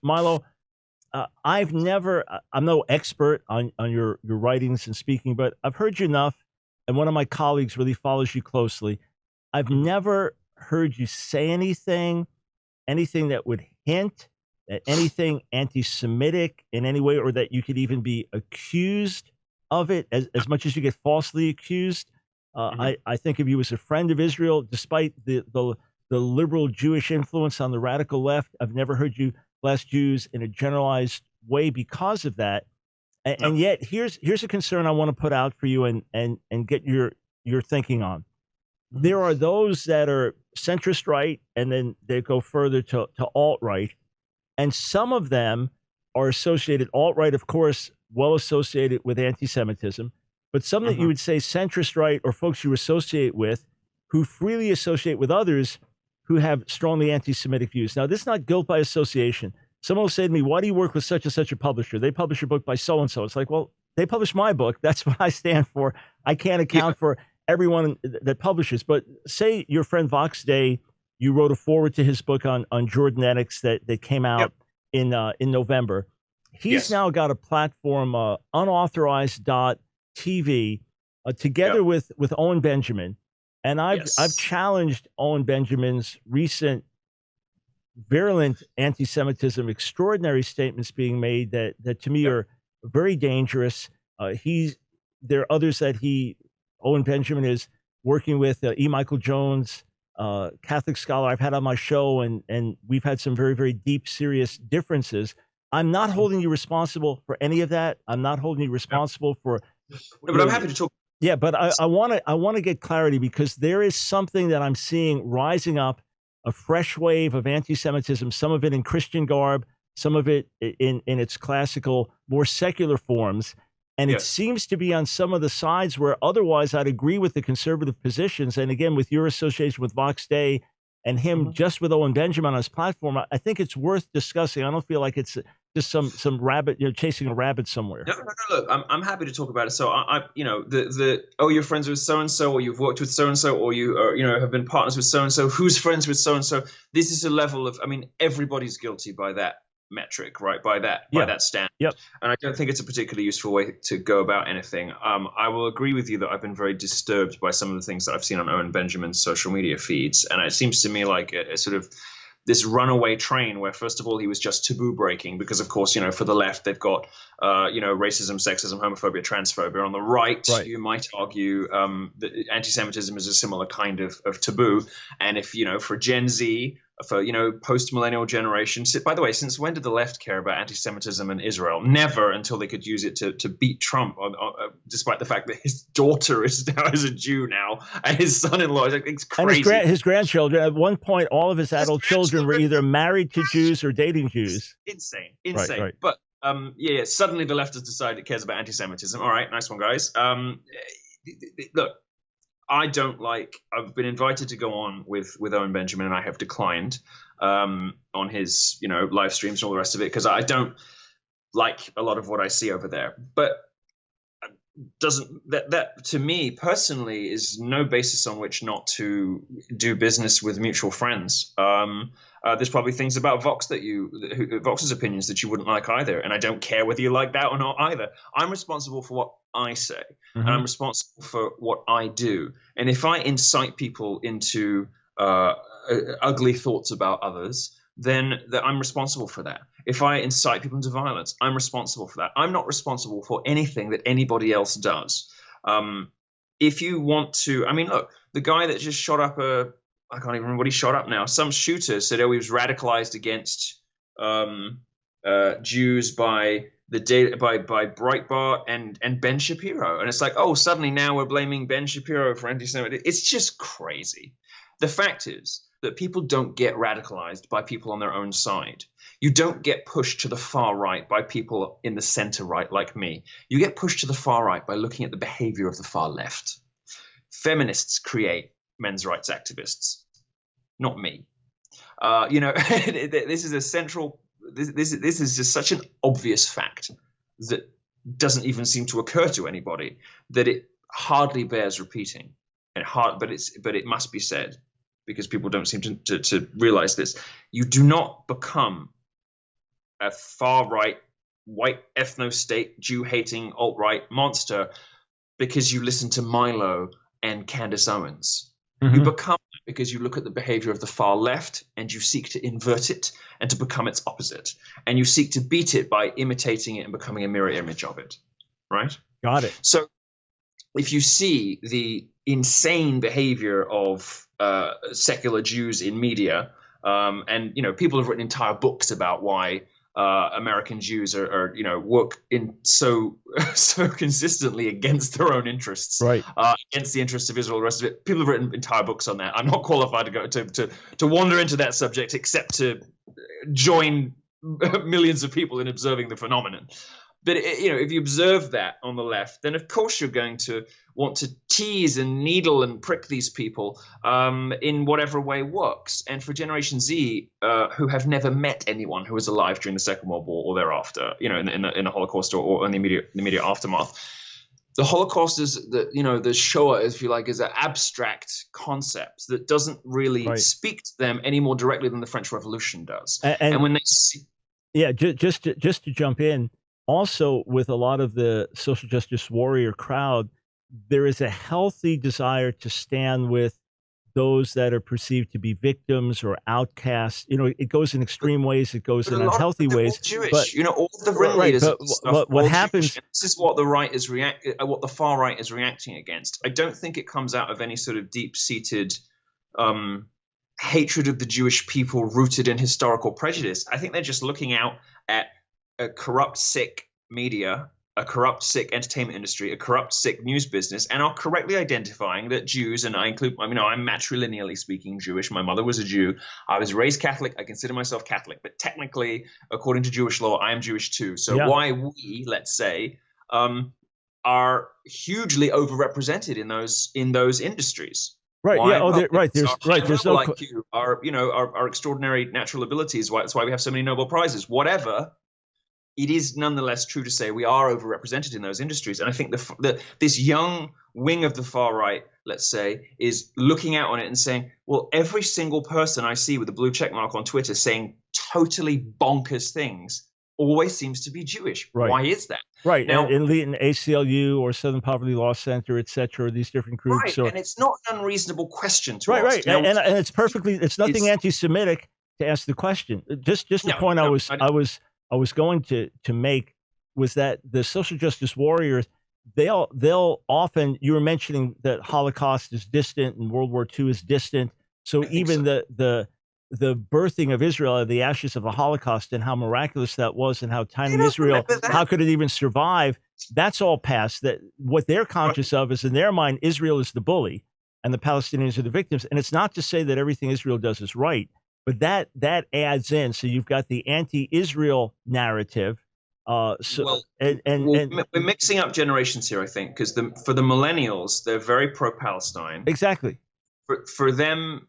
Milo, I'm no expert on your writings and speaking, but I've heard you enough, and one of my colleagues really follows you closely. I've never heard you say anything that would hint at anything anti-Semitic in any way, or that you could even be accused of it, as much as you get falsely accused. I think of you as a friend of Israel, despite the liberal Jewish influence on the radical left. I've never heard you bless Jews in a generalized way because of that. And yet, here's a concern I want to put out for you and get your thinking on. There are those that are centrist right, and then they go further to alt right, and some of them are associated, alt right, of course, well associated with anti-Semitism, but some that you would say centrist right, or folks you associate with, who freely associate with others who have strongly anti-Semitic views. Now, this is not guilt by association. Someone will say to me, "Why do you work with such and such a publisher? They publish a book by so and so." It's like, well, they publish my book. That's what I stand for. I can't account for everyone that publishes. But say your friend Vox Day, you wrote a foreword to his book on Jordanetics that came out in November. He's now got a platform, unauthorized.tv, together with Owen Benjamin. And I've challenged Owen Benjamin's recent virulent anti-Semitism, extraordinary statements being made that to me are very dangerous. There are others that Owen Benjamin is working with, E. Michael Jones, Catholic scholar I've had on my show, and we've had some very, very deep, serious differences. I'm not holding you responsible for any of that. I'm not holding you responsible for. But I'm happy to talk. Yeah, but I want to get clarity, because there is something that I'm seeing rising up, a fresh wave of anti-Semitism, some of it in Christian garb, some of it in its classical, more secular forms. And it seems to be on some of the sides where otherwise I'd agree with the conservative positions. And again, with your association with Vox Day and him just with Owen Benjamin on his platform, I think it's worth discussing. I don't feel like it's just some rabbit, chasing a rabbit somewhere. No, look, I'm happy to talk about it. So you're friends with so-and-so, or you've worked with so-and-so, or you have been partners with so-and-so, who's friends with so-and-so. This is a level of, everybody's guilty by that metric, right? By that standard. Yep. And I don't think it's a particularly useful way to go about anything. I will agree with you that I've been very disturbed by some of the things that I've seen on Owen Benjamin's social media feeds. And it seems to me like a sort of this runaway train where, first of all, he was just taboo breaking because, of course, for the left, they've got, racism, sexism, homophobia, transphobia. On the right, you might argue that anti-Semitism is a similar kind of taboo. And if, for Gen Z, for, post-millennial generation, by the way, since when did the left care about anti-Semitism in Israel? Never, until they could use it to beat Trump, despite the fact that his daughter is a Jew now, and his son-in-law is it's crazy. And his grandchildren, at one point, all of his adult children were either married to Jews or dating Jews. Insane. Right. But suddenly the left has decided it cares about anti-Semitism. All right, nice one, guys. Look, I've been invited to go on with Owen Benjamin, and I have declined on his, live streams and all the rest of it, because I don't like a lot of what I see over there. But that to me personally is no basis on which not to do business with mutual friends. There's probably things about Vox's opinions that you wouldn't like either, and I don't care whether you like that or not either. I'm responsible for what I say, and I'm responsible for what I do. And if I incite people into ugly thoughts about others, then I'm responsible for that. If I incite people into violence, I'm responsible for that. I'm not responsible for anything that anybody else does. If you want to, look, the guy that just shot up I can't even remember what he shot up now. Some shooter said, he was radicalized against Jews by Breitbart and Ben Shapiro. And it's like, suddenly now we're blaming Ben Shapiro for anti-Semitism. It's just crazy. The fact is that people don't get radicalized by people on their own side. You don't get pushed to the far right by people in the center right like me. You get pushed to the far right by looking at the behavior of the far left. Feminists create men's rights activists, not me. This is a central. This is just such an obvious fact that doesn't even seem to occur to anybody that it hardly bears repeating. But it must be said, because people don't seem to realize this. You do not become a far-right, white ethno-state, Jew-hating alt-right monster because you listen to MILO and Candace Owens. You become that because you look at the behavior of the far left and you seek to invert it and to become its opposite. And you seek to beat it by imitating it and becoming a mirror image of it. Right? Got it. So if you see the insane behavior of secular Jews in media, and people have written entire books about why American Jews are work in so consistently against their own interests, right? Against the interests of Israel, the rest of it. People have written entire books on that. I'm not qualified to go to wander into that subject, except to join millions of people in observing the phenomenon. But if you observe that on the left, then of course you're going to want to tease and needle and prick these people in whatever way works. And for Generation Z, who have never met anyone who was alive during the Second World War or thereafter, in the Holocaust or in the immediate aftermath, the Holocaust is the Shoah, if you like, is an abstract concept that doesn't really speak to them any more directly than the French Revolution does. And when they see, just to jump in. Also, with a lot of the social justice warrior crowd, there is a healthy desire to stand with those that are perceived to be victims or outcasts. It goes in extreme ways. It goes in unhealthy ways. Jewish, but, all of the ringleaders. But what happens? This is what what the far right is reacting against. I don't think it comes out of any sort of deep-seated hatred of the Jewish people rooted in historical prejudice. I think they're just looking out at a corrupt, sick media, a corrupt, sick entertainment industry, a corrupt, sick news business, and are correctly identifying that Jews, and I'm matrilineally speaking Jewish. My mother was a Jew. I was raised Catholic. I consider myself Catholic, but technically, according to Jewish law, I am Jewish too. So why we, let's say, are hugely overrepresented in those industries. Right. Why? Yeah. There's no like you. Our extraordinary natural abilities. That's why we have so many Nobel Prizes. Whatever. It is nonetheless true to say we are overrepresented in those industries. And I think this young wing of the far right, let's say, is looking out on it and saying, well, every single person I see with a blue check mark on Twitter saying totally bonkers things always seems to be Jewish. Right. Why is that? Right. Now, in ACLU or Southern Poverty Law Center, et cetera, these different groups. Right. And it's not an unreasonable question to ask. Right. Now, and it's nothing anti-Semitic to ask the question. Just the point I was going to make was that the social justice warriors, they'll often, you were mentioning that Holocaust is distant and World War II is distant. So even the birthing of Israel out of the ashes of the Holocaust and how miraculous that was and how tiny Israel, how could it even survive? That's all past. That what they're conscious of is in their mind, Israel is the bully and the Palestinians are the victims. And it's not to say that everything Israel does is right. But that adds in. So you've got the anti-Israel narrative. We're mixing up generations here, I think, because for the millennials, they're very pro-Palestine. Exactly. For them,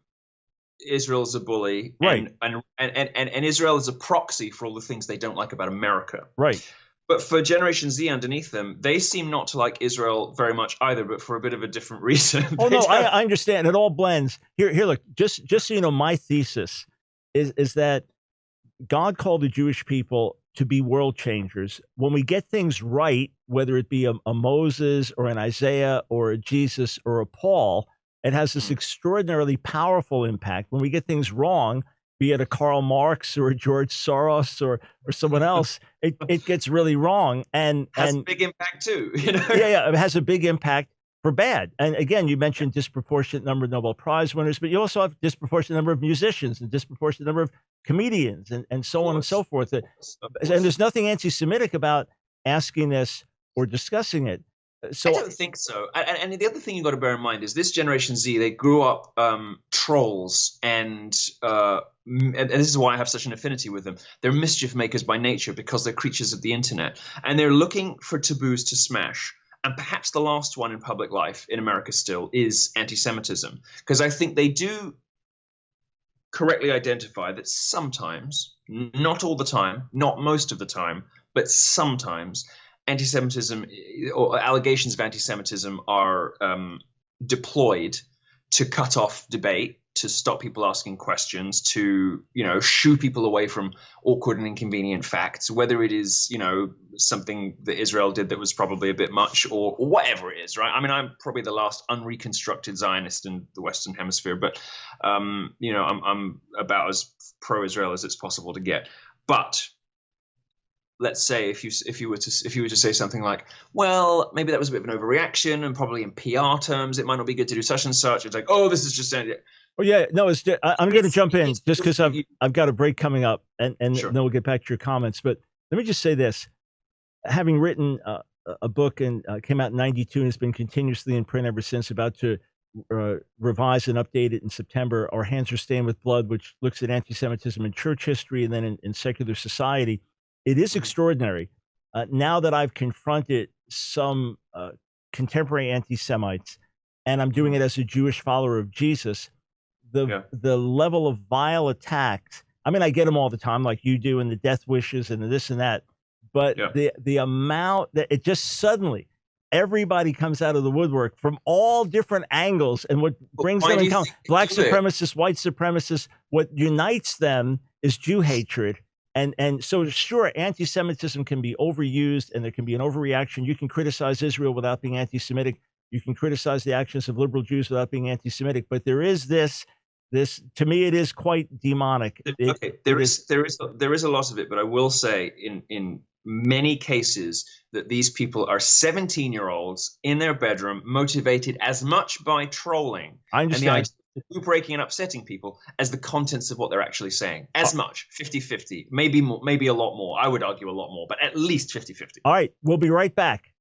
Israel is a bully, right? And Israel is a proxy for all the things they don't like about America, right? But for Generation Z underneath them, they seem not to like Israel very much either, but for a bit of a different reason. Oh, no, I understand. It all blends. Here, look, just so you know, my thesis is that God called the Jewish people to be world changers. When we get things right, whether it be a Moses or an Isaiah or a Jesus or a Paul, it has this extraordinarily powerful impact. When we get things wrong, be it a Karl Marx or a George Soros or someone else, it gets really wrong. And has a big impact too. Yeah, it has a big impact for bad. And again, you mentioned disproportionate number of Nobel Prize winners, but you also have disproportionate number of musicians and disproportionate number of comedians and so on and so forth. And there's nothing anti-Semitic about asking this or discussing it. So I don't think so. And the other thing you got to bear in mind is this Generation Z, they grew up trolls and this is why I have such an affinity with them. They're mischief makers by nature because they're creatures of the internet. And they're looking for taboos to smash. And perhaps the last one in public life in America still is anti-Semitism. Because I think they do correctly identify that sometimes, not all the time, not most of the time, but sometimes, anti-Semitism or allegations of anti-Semitism are deployed to cut off debate to stop people asking questions, to, shoo people away from awkward and inconvenient facts, whether it is, something that Israel did that was probably a bit much, or whatever it is, right? I mean, I'm probably the last unreconstructed Zionist in the Western Hemisphere, but, I'm about as pro-Israel as it's possible to get. But let's say if you were to say something like, well, maybe that was a bit of an overreaction, and probably in PR terms, it might not be good to do such and such. It's like, oh, this is just Oh yeah, no, I'm going to jump in just because I've got a break coming up, and Sure. then we'll get back to your comments. But let me just say this: having written a book and came out in '92 and has been continuously in print ever since, about to revise and update it in September. Our Hands Are Stained with Blood, which looks at anti-Semitism in church history and then in secular society. It is extraordinary. Now that I've confronted some contemporary anti-Semites, and I'm doing it as a Jewish follower of Jesus, the level of vile attacks. I mean, I get them all the time, like you do, and the death wishes and the this and that. But the amount that it just suddenly, everybody comes out of the woodwork from all different angles, and what brings them in common, black supremacists, white supremacists, what unites them is Jew hatred. And so, sure, anti-Semitism can be overused, and there can be an overreaction. You can criticize Israel without being anti-Semitic. You can criticize the actions of liberal Jews without being anti-Semitic. But there is this, to me, it is quite demonic. There is a lot of it, but I will say in many cases that these people are 17-year-olds in their bedroom, motivated as much by trolling and the idea of breaking and upsetting people as the contents of what they're actually saying. As much, 50-50, maybe more, maybe a lot more. I would argue a lot more, but at least 50-50. All right, we'll be right back.